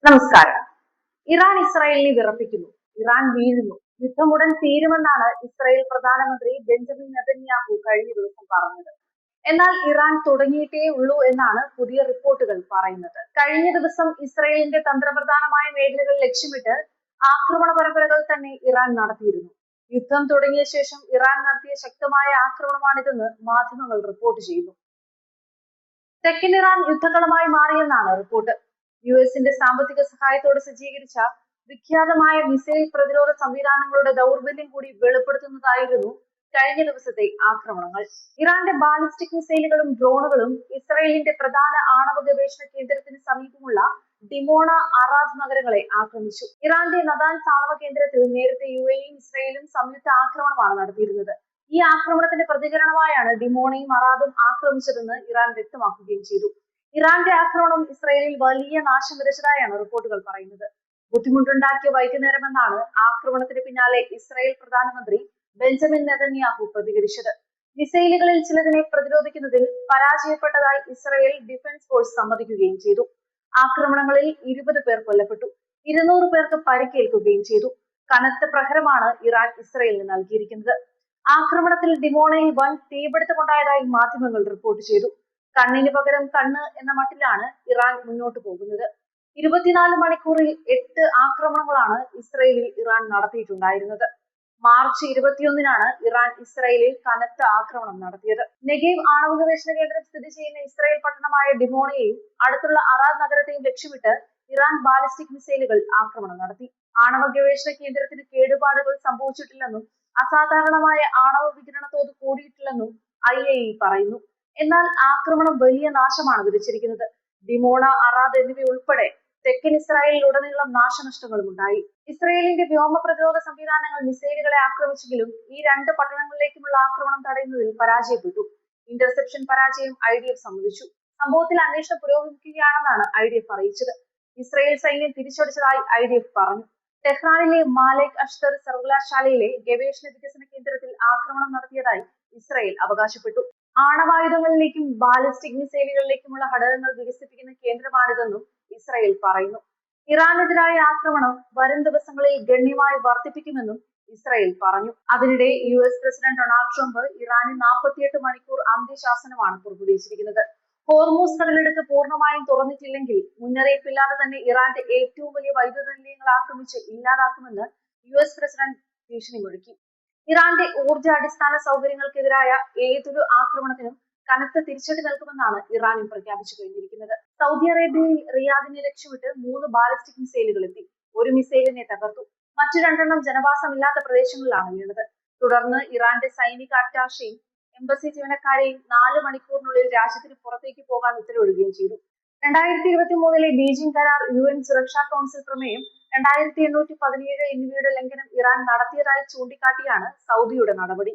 നമസ്കാരം. ഇറാൻ ഇസ്രായേലിനെ വിറപ്പിക്കുന്നു. ഇറാൻ വീഴുന്നു. യുദ്ധം ഉടൻ തീരുമെന്നാണ് ഇസ്രായേൽ പ്രധാനമന്ത്രി ബെഞ്ചമിൻ നെതന്യാഹു കഴിഞ്ഞ ദിവസം പറഞ്ഞത്. എന്നാൽ ഇറാൻ തുടങ്ങിയിട്ടേ ഉള്ളൂ എന്നാണ് പുതിയ റിപ്പോർട്ടുകൾ പറയുന്നത്. കഴിഞ്ഞ ദിവസം ഇസ്രായേലിന്റെ തന്ത്രപ്രധാനമായ മേഖലകൾ ലക്ഷ്യമിട്ട് ആക്രമണ പരമ്പരകൾ തന്നെ ഇറാൻ നടത്തിയിരുന്നു. യുദ്ധം തുടങ്ങിയ ശേഷം ഇറാൻ നടത്തിയ ശക്തമായ ആക്രമണമാണിതെന്ന് മാധ്യമങ്ങൾ റിപ്പോർട്ട് ചെയ്യുന്നു. തെക്കൻ ഇറാൻ യുദ്ധക്കളമായി മാറിയെന്നാണ് റിപ്പോർട്ട്. യുഎസിന്റെ സാമ്പത്തിക സഹായത്തോടെ സജ്ജീകരിച്ച വിഖ്യാതമായ മിസൈൽ പ്രതിരോധ സംവിധാനങ്ങളുടെ ദൗർബല്യം കൂടി വെളിപ്പെടുത്തുന്നതായിരുന്നു കഴിഞ്ഞ ദിവസത്തെ ആക്രമണങ്ങൾ. ഇറാന്റെ ബാലിസ്റ്റിക് മിസൈലുകളും ഡ്രോണുകളും ഇസ്രായേലിന്റെ പ്രധാന ആണവ ഗവേഷണ കേന്ദ്രത്തിന് സമീപമുള്ള ഡിമോണ, അറാദ് നഗരങ്ങളെ ആക്രമിച്ചു. ഇറാന്റെ നദാൻസ് ആണവ കേന്ദ്രത്തിൽ നേരത്തെ യുഎഇയും ഇസ്രായേലും സംയുക്ത ആക്രമണമാണ് നടത്തിയിരുന്നത്. ഈ ആക്രമണത്തിന്റെ പ്രതികരണമായാണ് ഡിമോണയും അറാദും ആക്രമിച്ചതെന്ന് ഇറാൻ വ്യക്തമാക്കുകയും ചെയ്തു. ഇറാന്റെ ആക്രമണം ഇസ്രായേലിൽ വലിയ നാശം വിതച്ചതായാണ് റിപ്പോർട്ടുകൾ പറയുന്നത്. ബുദ്ധിമുട്ടുണ്ടാക്കിയ വൈകുന്നേരമെന്നാണ് ആക്രമണത്തിന് പിന്നാലെ ഇസ്രായേൽ പ്രധാനമന്ത്രി ബെഞ്ചമിൻ നെതന്യാഹു പ്രതികരിച്ചത്. മിസൈലുകളിൽ ചിലതിനെ പ്രതിരോധിക്കുന്നതിൽ പരാജയപ്പെട്ടതായി ഇസ്രായേൽ ഡിഫൻസ് ഫോഴ്സ് സമ്മതിക്കുകയും ചെയ്തു. ആക്രമണങ്ങളിൽ 20 പേർ കൊല്ലപ്പെട്ടു, 200 പേർക്ക് പരിക്കേൽക്കുകയും ചെയ്തു. കനത്ത പ്രഹരമാണ് ഇറാൻ ഇസ്രായേലിന് നൽകിയിരിക്കുന്നത്. ആക്രമണത്തിൽ ഡിമോണയിൽ വൻ തീപിടുത്തമുണ്ടായതായി മാധ്യമങ്ങൾ റിപ്പോർട്ട് ചെയ്തു. കണ്ണിന് പകരം കണ്ണ് എന്ന മട്ടിലാണ് ഇറാൻ മുന്നോട്ട് പോകുന്നത്. 24 മണിക്കൂറിൽ 8 ആക്രമണങ്ങളാണ് ഇസ്രായേലിൽ ഇറാൻ നടത്തിയിട്ടുണ്ടായിരുന്നത്. മാർച്ച് 21-നാണ് ഇറാൻ ഇസ്രായേലിൽ കനത്ത ആക്രമണം നടത്തിയത്. നെഗേവ് ആണവ ഗവേഷണ കേന്ദ്രം സ്ഥിതി ചെയ്യുന്ന ഇസ്രായേൽ പട്ടണമായ ഡിമോണയെയും അടുത്തുള്ള അറാദ് നഗരത്തെയും ലക്ഷ്യമിട്ട് ഇറാൻ ബാലിസ്റ്റിക് മിസൈലുകൾ ആക്രമണം നടത്തി. ആണവ ഗവേഷണ കേന്ദ്രത്തിന് കേടുപാടുകൾ സംഭവിച്ചിട്ടില്ലെന്നും അസാധാരണമായ ആണവ വികിരണ തോത് കൂടിയിട്ടില്ലെന്നും IAEA പറയുന്നു. എന്നാൽ ആക്രമണം വലിയ നാശമാണ് വിതച്ചിരിക്കുന്നത്. ഡിമോണ, അറാദ് എന്നിവയുൾപ്പെടെ തെക്കൻ ഇസ്രായേലിലുടനീളം നാശനഷ്ടങ്ങളും ഉണ്ടായി. ഇസ്രായേലിന്റെ വ്യോമ പ്രതിരോധ സംവിധാനങ്ങൾ മിസൈലുകളെ ആക്രമിച്ചെങ്കിലും ഈ രണ്ട് പട്ടണങ്ങളിലേക്കുമുള്ള ആക്രമണം തടയുന്നതിൽ പരാജയപ്പെട്ടു. ഇന്റർസെപ്ഷൻ പരാജയം IDF സമ്മതിച്ചു. സംഭവത്തിൽ അന്വേഷണം പുരോഗമിക്കുകയാണെന്നാണ് IDF അറിയിച്ചത്. ഇസ്രായേൽ സൈന്യം തിരിച്ചടിച്ചതായി IDF പറഞ്ഞു. ടെഹ്റാനിലെ മാലേക് അഷ്തർ സർവകലാശാലയിലെ ഗവേഷണ വികസന കേന്ദ്രത്തിൽ ആക്രമണം നടത്തിയതായി ഇസ്രായേൽ അവകാശപ്പെട്ടു. ആണവായുധങ്ങളിലേക്കും ബാലിസ്റ്റിക് മിസൈലുകളിലേക്കുമുള്ള ഘടകങ്ങൾ വികസിപ്പിക്കുന്ന കേന്ദ്രമാണിതെന്നും ഇസ്രായേൽ പറയുന്നു. ഇറാനെതിരായ ആക്രമണം വരും ദിവസങ്ങളിൽ ഗണ്യമായി വർദ്ധിപ്പിക്കുമെന്നും ഇസ്രായേൽ പറഞ്ഞു. അതിനിടെ US പ്രസിഡന്റ് ഡൊണാൾഡ് ട്രംപ് ഇറാന് 48 മണിക്കൂർ അന്ത്യശാസനമാണ് പുറപ്പെടുവിച്ചിരിക്കുന്നത്. ഹോർമൂസ് കടലിടുക്ക് പൂർണ്ണമായും തുറന്നിട്ടില്ലെങ്കിൽ മുന്നറിയിപ്പില്ലാതെ തന്നെ ഇറാന്റെ ഏറ്റവും വലിയ വൈദ്യുത നിലയങ്ങൾ ആക്രമിച്ച് ഇല്ലാതാക്കുമെന്ന് US പ്രസിഡന്റ് ഭീഷണി മുഴക്കി. ഇറാന്റെ ഊർജ്ജ അടിസ്ഥാന സൗകര്യങ്ങൾക്കെതിരായ ഏതൊരു ആക്രമണത്തിനും കനത്ത തിരിച്ചടി നൽകുമെന്നാണ് ഇറാനും പ്രഖ്യാപിച്ചു കഴിഞ്ഞിരിക്കുന്നത്. സൗദി അറേബ്യയിൽ റിയാദിനെ ലക്ഷ്യമിട്ട് 3 ബാലിസ്റ്റിക് മിസൈലുകൾ എത്തി. ഒരു മിസൈലിനെ തകർത്തു. മറ്റു 2 ജനവാസമില്ലാത്ത പ്രദേശങ്ങളിലാണ് വീണത്. തുടർന്ന് ഇറാന്റെ സൈനിക അറ്റാഷെയും എംബസി ജീവനക്കാരെയും 4 മണിക്കൂറിനുള്ളിൽ രാജ്യത്തിന് പുറത്തേക്ക് പോകാൻ ഉത്തരവിടുകയും ചെയ്തു. 2023 ബീജിംഗ് കരാർ, UN സുരക്ഷാ കൗൺസിൽ പ്രമേയം 2817 എന്നിവയുടെ ലംഘനം ഇറാൻ നടത്തിയതായി ചൂണ്ടിക്കാട്ടിയാണ് സൗദിയുടെ നടപടി.